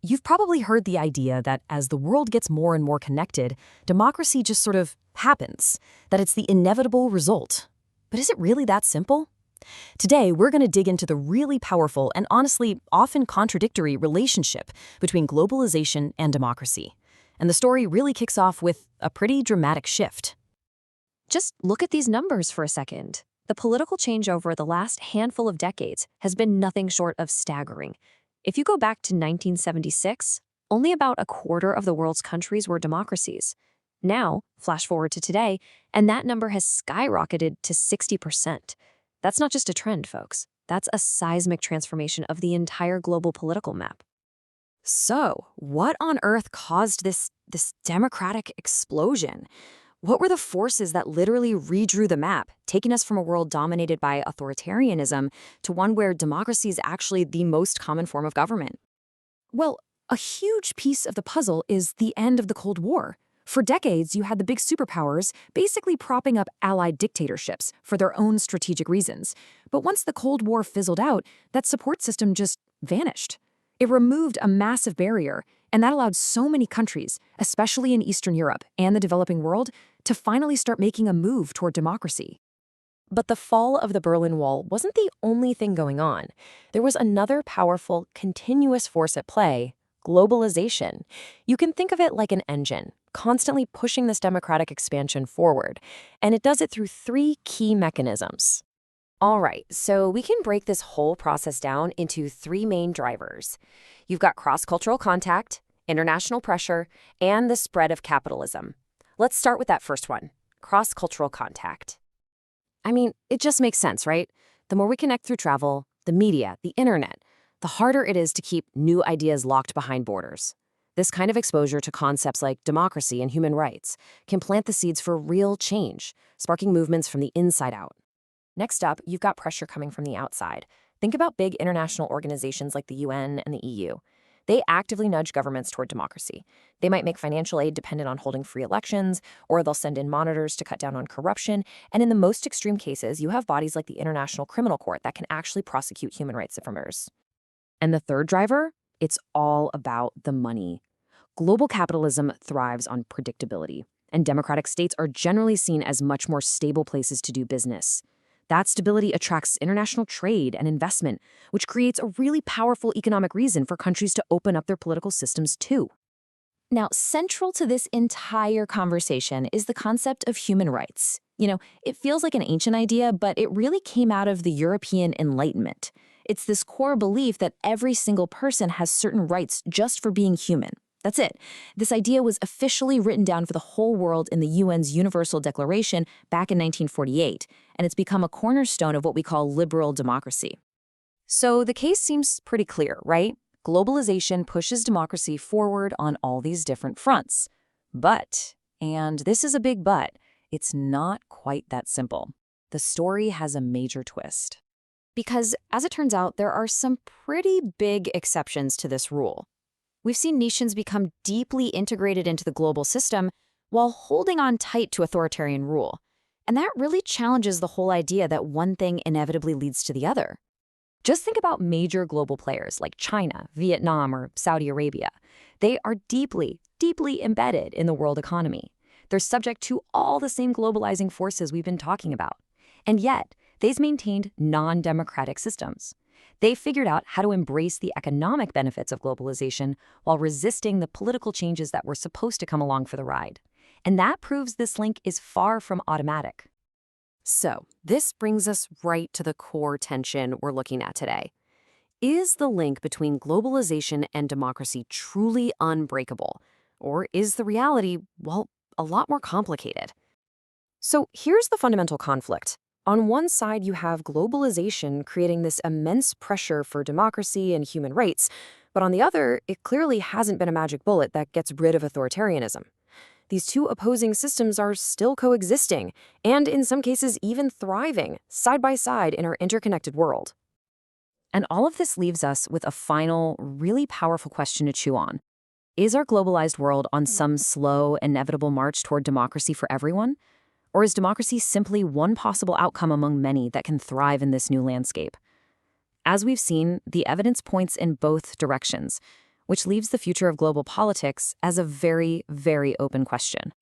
You've probably heard the idea that as the world gets more and more connected, democracy just sort of happens, that it's the inevitable result. But is it really that simple? Today, we're going to dig into the really powerful and honestly often contradictory relationship between globalization and democracy. And the story really kicks off with a pretty dramatic shift. Just look at these numbers for a second. The political change over the last handful of decades has been nothing short of staggering. If you go back to 1976, only about a quarter of the world's countries were democracies. Now, flash forward to today, and that number has skyrocketed to 60%. That's not just a trend, folks. That's a seismic transformation of the entire global political map. So, what on earth caused this democratic explosion? What were the forces that literally redrew the map, taking us from a world dominated by authoritarianism to one where democracy is actually the most common form of government? Well, a huge piece of the puzzle is the end of the Cold War. For decades, you had the big superpowers basically propping up allied dictatorships for their own strategic reasons. But once the Cold War fizzled out, that support system just vanished. It removed a massive barrier, and that allowed so many countries, especially in Eastern Europe and the developing world, to finally start making a move toward democracy. But the fall of the Berlin Wall wasn't the only thing going on. There was another powerful, continuous force at play: globalization. You can think of it like an engine, constantly pushing this democratic expansion forward, and it does it through three key mechanisms. All right, so we can break this whole process down into three main drivers. You've got cross-cultural contact, international pressure, and the spread of capitalism. Let's start with that first one, cross-cultural contact. I mean, it just makes sense, right? The more we connect through travel, the media, the internet, the harder it is to keep new ideas locked behind borders. This kind of exposure to concepts like democracy and human rights can plant the seeds for real change, sparking movements from the inside out. Next up, you've got pressure coming from the outside. Think about big international organizations like the UN and the EU. They actively nudge governments toward democracy. They might make financial aid dependent on holding free elections, or they'll send in monitors to cut down on corruption. And in the most extreme cases, you have bodies like the International Criminal Court that can actually prosecute human rights offenders. And the third driver? It's all about the money. Global capitalism thrives on predictability, and democratic states are generally seen as much more stable places to do business. That stability attracts international trade and investment, which creates a really powerful economic reason for countries to open up their political systems too. Now, central to this entire conversation is the concept of human rights. It feels like an ancient idea, but it really came out of the European Enlightenment. It's this core belief that every single person has certain rights just for being human. That's it. This idea was officially written down for the whole world in the UN's Universal Declaration back in 1948, and it's become a cornerstone of what we call liberal democracy. So the case seems pretty clear, right? Globalization pushes democracy forward on all these different fronts. But, and this is a big but, it's not quite that simple. The story has a major twist. Because, as it turns out, there are some pretty big exceptions to this rule. We've seen nations become deeply integrated into the global system while holding on tight to authoritarian rule. And that really challenges the whole idea that one thing inevitably leads to the other. Just think about major global players like China, Vietnam, or Saudi Arabia. They are deeply, deeply embedded in the world economy. They're subject to all the same globalizing forces we've been talking about. And yet, they've maintained non-democratic systems. They figured out how to embrace the economic benefits of globalization while resisting the political changes that were supposed to come along for the ride. And that proves this link is far from automatic. So, this brings us right to the core tension we're looking at today. Is the link between globalization and democracy truly unbreakable? Or is the reality, well, a lot more complicated? So, here's the fundamental conflict. On one side, you have globalization creating this immense pressure for democracy and human rights, but on the other, it clearly hasn't been a magic bullet that gets rid of authoritarianism. These two opposing systems are still coexisting, and in some cases even thriving, side by side in our interconnected world. And all of this leaves us with a final, really powerful question to chew on. Is our globalized world on some slow, inevitable march toward democracy for everyone? Or is democracy simply one possible outcome among many that can thrive in this new landscape? As we've seen, the evidence points in both directions. which leaves the future of global politics as a very, very open question.